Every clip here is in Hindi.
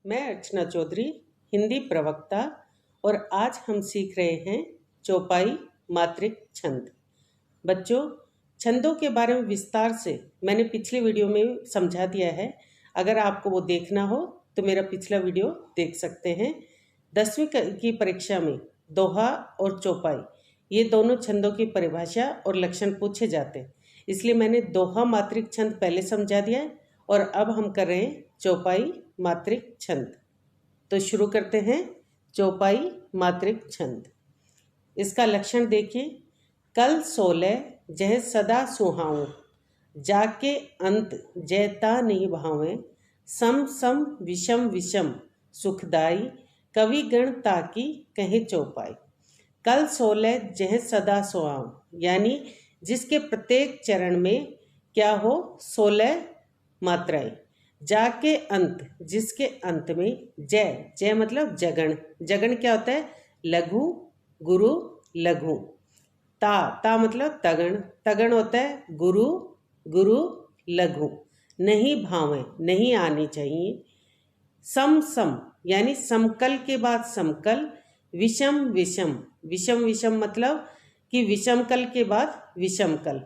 मैं अर्चना चौधरी, हिंदी प्रवक्ता, और आज हम सीख रहे हैं चौपाई मात्रिक छंद। बच्चों, छंदों के बारे में विस्तार से मैंने पिछले वीडियो में समझा दिया है। अगर आपको वो देखना हो तो मेरा पिछला वीडियो देख सकते हैं। 10वीं की परीक्षा में दोहा और चौपाई ये दोनों छंदों की परिभाषा और लक्षण पूछे जाते हैं, इसलिए मैंने दोहा मात्रिक छंद पहले समझा दिया है और अब हम कर रहे हैं चौपाई मात्रिक छंद। तो शुरू करते हैं चौपाई मात्रिक छंद। इसका लक्षण देखिए। कल सोलह जह सदा सुहाऊं, जाके अंत जयता नहीं भावें, सम सम विषम विषम सुखदाई, कवि गण ताकी कहे चौपाई। कल सोलह जह सदा सुहाऊं, यानी जिसके प्रत्येक चरण में क्या हो 16 मात्राएं। जाके अंत, जिसके अंत में जय, जय मतलब जगण। जगण क्या होता है? लघु गुरु लघु। ता मतलब तगण। तगण होता है गुरु गुरु लघु। नहीं भावें, नहीं आनी चाहिए। सम सम यानी समकल के बाद समकल। विषम विषम, विषम विषम मतलब कि विषमकल के बाद विषमकल।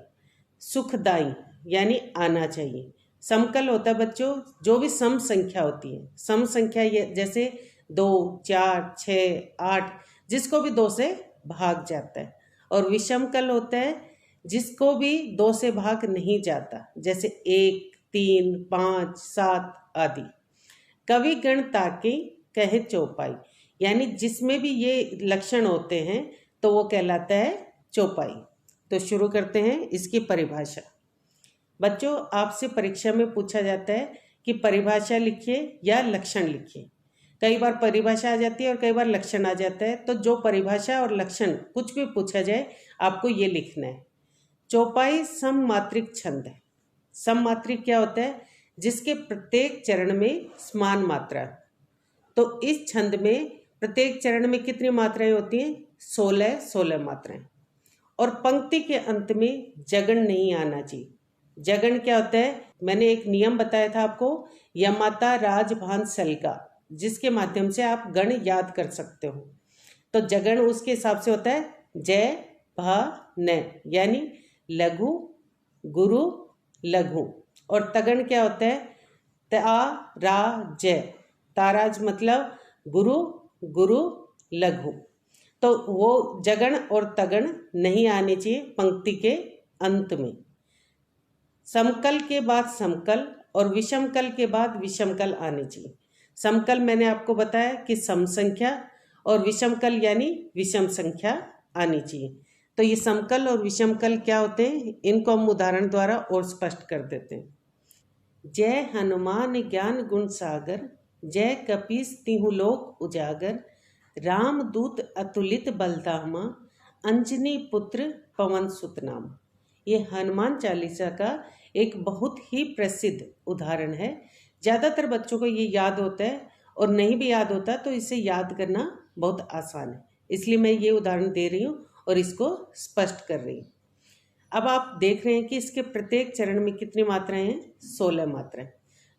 सुखदाई यानी आना चाहिए। समकल होता है बच्चों जो भी सम संख्या होती है। सम संख्या ये जैसे 2, 4, 6, 8, जिसको भी 2 से भाग जाता है। और विषमकल होता है जिसको भी 2 से भाग नहीं जाता, जैसे 1, 3, 5, 7 आदि। कवि गण ताके कहे चौपाई, यानी जिसमें भी ये लक्षण होते हैं तो वो कहलाता है चौपाई। तो शुरू करते हैं इसकी परिभाषा। बच्चों, आपसे परीक्षा में पूछा जाता है कि परिभाषा लिखिए या लक्षण लिखिए। कई बार परिभाषा आ जाती है और कई बार लक्षण आ जाता है। तो जो परिभाषा और लक्षण कुछ भी पूछा जाए आपको ये लिखना है। चौपाई सममात्रिक छंद है। सममात्रिक क्या होता है? जिसके प्रत्येक चरण में समान मात्रा। तो इस छंद में प्रत्येक चरण में कितनी मात्राएं होती हैं? 16 मात्राएं। और पंक्ति के अंत में जगण नहीं आना चाहिए। जगण क्या होता है? मैंने एक नियम बताया था आपको, यमाता राज भान सल का, जिसके माध्यम से आप गण याद कर सकते हो। तो जगण उसके हिसाब से होता है जय भा न, यानी लघु गुरु लघु। और तगण क्या होता है? ता रा जय, ताराज मतलब गुरु गुरु लघु। तो वो जगण और तगण नहीं आनी चाहिए पंक्ति के अंत में। समकल के बाद समकल और विषमकल के बाद विषमकल आनी चाहिए। समकल मैंने आपको बताया कि सम संख्या, और विषमकल यानी विषम संख्या आनी चाहिए। तो ये समकल और विषमकल क्या होते हैं, इनको हम उदाहरण द्वारा और स्पष्ट कर देते हैं। जय हनुमान ज्ञान गुण सागर, जय कपीस तिहु लोक उजागर, राम दूत अतुलित बलधामा, अंजनी पुत्र पवन सुत नाम। ये हनुमान चालीसा का एक बहुत ही प्रसिद्ध उदाहरण है। ज़्यादातर बच्चों को ये याद होता है, और नहीं भी याद होता तो इसे याद करना बहुत आसान है। इसलिए मैं ये उदाहरण दे रही हूँ और इसको स्पष्ट कर रही हूँ। अब आप देख रहे हैं कि इसके प्रत्येक चरण में कितनी मात्राएं हैं? 16 मात्राएं।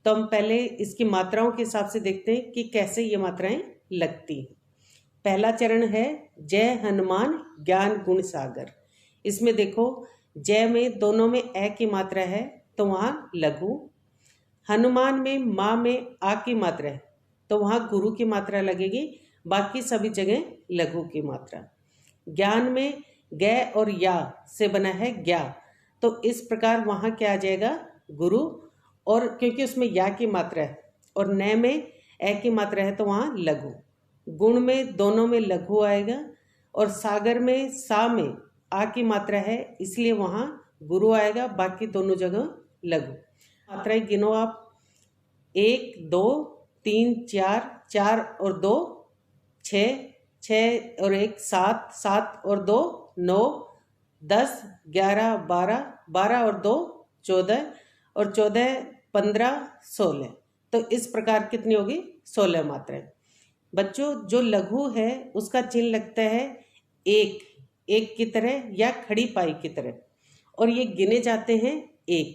तो हम पहले इसकी मात्राओं के हिसाब से देखते हैं कि कैसे ये मात्राएं लगती हैं। पहला चरण है जय हनुमान ज्ञान गुण सागर। इसमें देखो, जय में दोनों में ए की मात्रा है तो वहाँ लघु। हनुमान में माँ में आ की मात्रा है तो वहाँ गुरु की मात्रा लगेगी, बाकी सभी जगह लघु की मात्रा। ज्ञान में ग और या से बना है ज्ञा, तो इस प्रकार वहाँ क्या आ जाएगा? गुरु। और क्योंकि उसमें या की मात्रा है और न में ए की मात्रा है तो वहाँ लघु। गुण में दोनों में लघु आएगा, और सागर में सा में आ की मात्रा है इसलिए वहाँ गुरु आएगा, बाकी दोनों जगह लघु। मात्राएं गिनो आप। 1, 2, 3, 4, 4 और 2 6, 6 और 1 7, 7 और 2 9, 10, 11, 12, 12 और 2 14, और 14, 15, 16। तो इस प्रकार कितनी होगी? 16 मात्राएं। बच्चों, जो लघु है उसका चिन्ह लगता है एक, एक की तरह या खड़ी पाई की तरह, और ये गिने जाते हैं 1।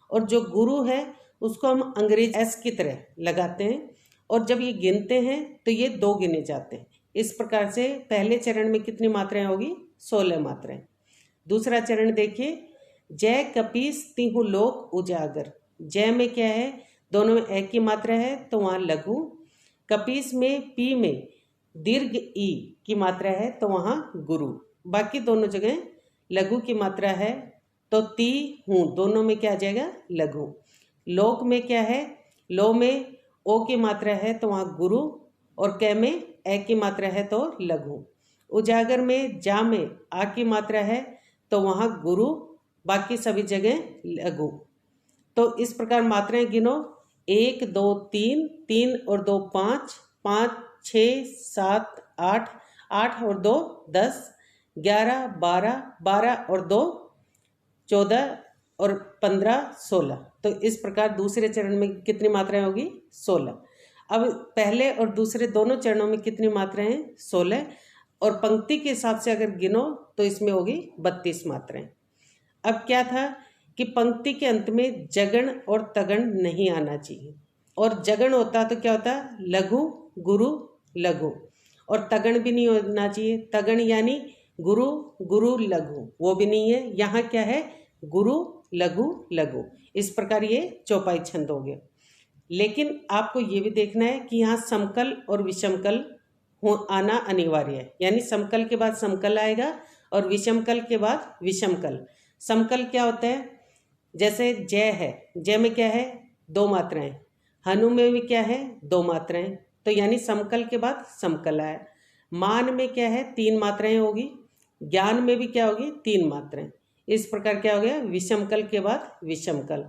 और जो गुरु है उसको हम अंग्रेजी एस की तरह लगाते हैं, और जब ये गिनते हैं तो ये 2 गिने जाते हैं। इस प्रकार से पहले चरण में कितनी मात्राएं होगी? 16 मात्राएं। दूसरा चरण देखिए, जय कपीस तिहु लोक उजागर। जय में क्या है? दोनों में एक की मात्रा है तो वहाँ लघु। कपीस में पी में दीर्घ ई की मात्रा है तो वहाँ गुरु। बाकी दोनों जगह लघु की मात्रा है तो ती हूँ दोनों में क्या आ जाएगा? लघु। लोक में क्या है? लो में ओ की मात्रा है तो वहाँ गुरु और कै में ए की मात्रा है तो लघु। उजागर में जा में आ की मात्रा है तो वहाँ गुरु, बाकी सभी जगह लघु। तो इस प्रकार मात्राएं गिनो, 1 2 3, 3 और 2 5, 5 6 7 8, 8 और 2 10, 11 12, 12 और 2 14 और 15 16। तो इस प्रकार दूसरे चरण में कितनी मात्राएं होगी? 16। अब पहले और दूसरे दोनों चरणों में कितनी मात्राएं हैं? 16। और पंक्ति के हिसाब से अगर गिनो तो इसमें होगी 32 मात्राएं। अब क्या था कि पंक्ति के अंत में जगण और तगण नहीं आना चाहिए, और जगण होता तो क्या होता? लघु गुरु लघु। और तगण भी नहीं होना चाहिए, तगण यानी गुरु गुरु लघु, वो भी नहीं है। यहाँ क्या है? गुरु लघु लघु। इस प्रकार ये चौपाई छंद हो गया। लेकिन आपको ये भी देखना है कि यहाँ समकल और विषमकल आना अनिवार्य है, यानी समकल के बाद समकल आएगा और विषमकल के बाद विषमकल। समकल क्या होता है? जैसे जय है, जय में क्या है? 2 मात्राएं। हनु में भी क्या है? 2 मात्राएं। तो यानी समकल के बाद समकल आया। मान में क्या है? 3 मात्राएं होगी। ज्ञान में भी क्या होगी? 3 मात्राएं। इस प्रकार क्या हो गया? विषमकल के बाद विषमकल।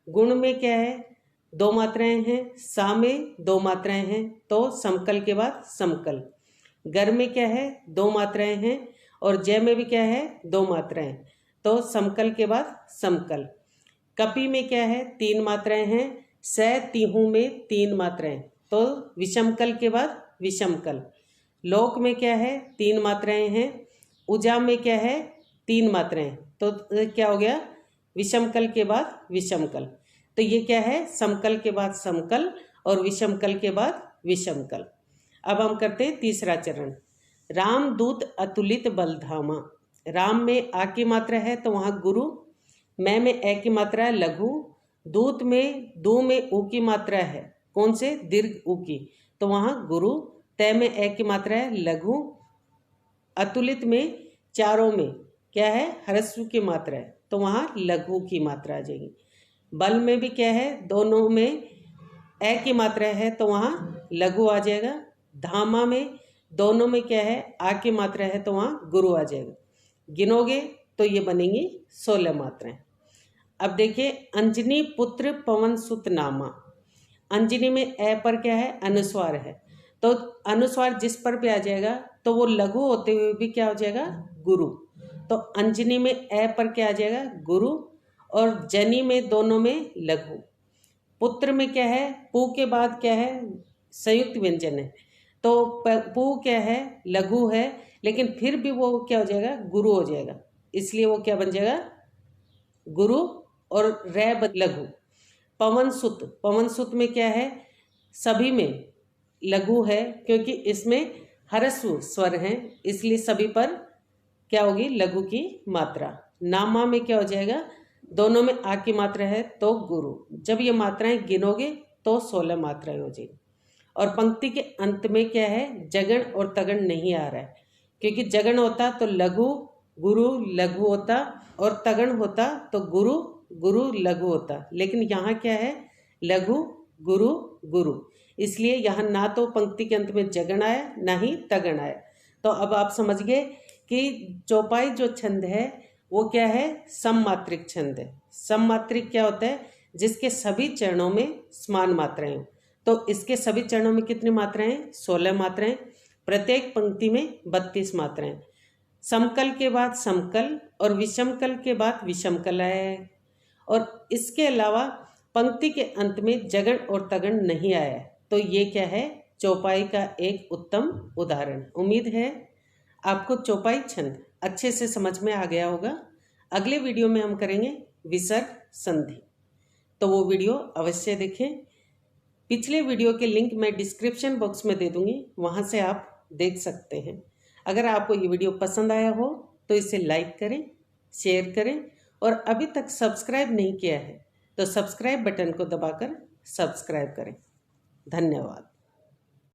गुण में क्या है? 2 मात्राएं हैं। सा में 2 मात्राएं हैं तो समकल के बाद समकल। गर में क्या है? 2 मात्राएं हैं। और जय में भी क्या है? 2 मात्राएं तो समकल के बाद समकल। कपि में क्या है? 3 मात्राएं हैं। स तिहु में 3 मात्राएं तो विषमकल के बाद विषमकल। लोक में क्या है? 3 मात्राएं हैं। उजा में क्या है? 3 मात्राएं तो क्या हो गया? विषमकल के बाद विषमकल। तो ये क्या है? समकल के बाद समकल और विषमकल के बाद विषमकल। अब हम करते हैं तीसरा चरण। राम दूत अतुलित बलधामा। राम में आ की मात्रा है तो वहाँ गुरु। मैं में ए की मात्रा है लघु। दूत में दू में ऊ की मात्रा है, कौन से? दीर्घ ऊ की, तो वहाँ गुरु। तय में ए की मात्रा है लघु। अतुलित में चारों में क्या है? ह्रस्व की मात्रा है तो वहाँ लघु की मात्रा आ जाएगी। बल में भी क्या है? दोनों में ए की मात्रा है तो वहाँ लघु आ जाएगा। धामा में दोनों में क्या है? आ की मात्रा है तो वहाँ गुरु आ जाएगा। गिनोगे तो ये बनेंगी 16 मात्राएं। अब देखिए, अंजनी पुत्र पवन सुत नामा। अंजनी में ए पर क्या है? अनुस्वार है तो अनुस्वार जिस पर भी आ जाएगा तो वो लघु होते हुए भी क्या हो जाएगा? गुरु। तो अंजनी में ए पर क्या आ जाएगा? गुरु। और जनी में दोनों में लघु। पुत्र में क्या है? पू के बाद क्या है? संयुक्त व्यंजन है तो पू क्या है? लघु है, लेकिन फिर भी वो क्या हो जाएगा? गुरु हो जाएगा। इसलिए वो क्या बन जाएगा? गुरु और रै लघु। पवन सुत, पवन सुत में क्या है? सभी में लघु है क्योंकि इसमें ह्रस्व स्वर हैं, इसलिए सभी पर क्या होगी? लघु की मात्रा। नामा में क्या हो जाएगा? दोनों में आ की मात्रा है तो गुरु। जब ये मात्राएं गिनोगे तो 16 मात्राएं हो जाएगी। और पंक्ति के अंत में क्या है? जगण और तगण नहीं आ रहा है, क्योंकि जगण होता तो लघु गुरु लघु होता और तगण होता तो गुरु गुरु लघु होता। लेकिन यहाँ क्या है? लघु गुरु गुरु, इसलिए यहाँ ना तो पंक्ति के अंत में जगण आया ना ही तगण आया। तो अब आप समझ गए कि चौपाई जो छंद है वो क्या है? सममात्रिक छंद है। सममात्रिक क्या होता है? जिसके सभी चरणों में समान मात्राएं हो। तो इसके सभी चरणों में कितनी मात्राएं? 16 मात्राएं। प्रत्येक पंक्ति में 32 मात्राएं। समकल के बाद समकल और विषमकल के बाद विषमकल आया है। और इसके अलावा पंक्ति के अंत में जगण और तगण नहीं आया है। तो ये क्या है? चौपाई का एक उत्तम उदाहरण। उम्मीद है आपको चौपाई छंद अच्छे से समझ में आ गया होगा। अगले वीडियो में हम करेंगे विसर्ग संधि, तो वो वीडियो अवश्य देखें। पिछले वीडियो के लिंक मैं डिस्क्रिप्शन बॉक्स में दे दूंगी, वहाँ से आप देख सकते हैं। अगर आपको ये वीडियो पसंद आया हो तो इसे लाइक करें, शेयर करें और अभी तक सब्सक्राइब नहीं किया है तो सब्सक्राइब बटन को दबाकर सब्सक्राइब करें। धन्यवाद।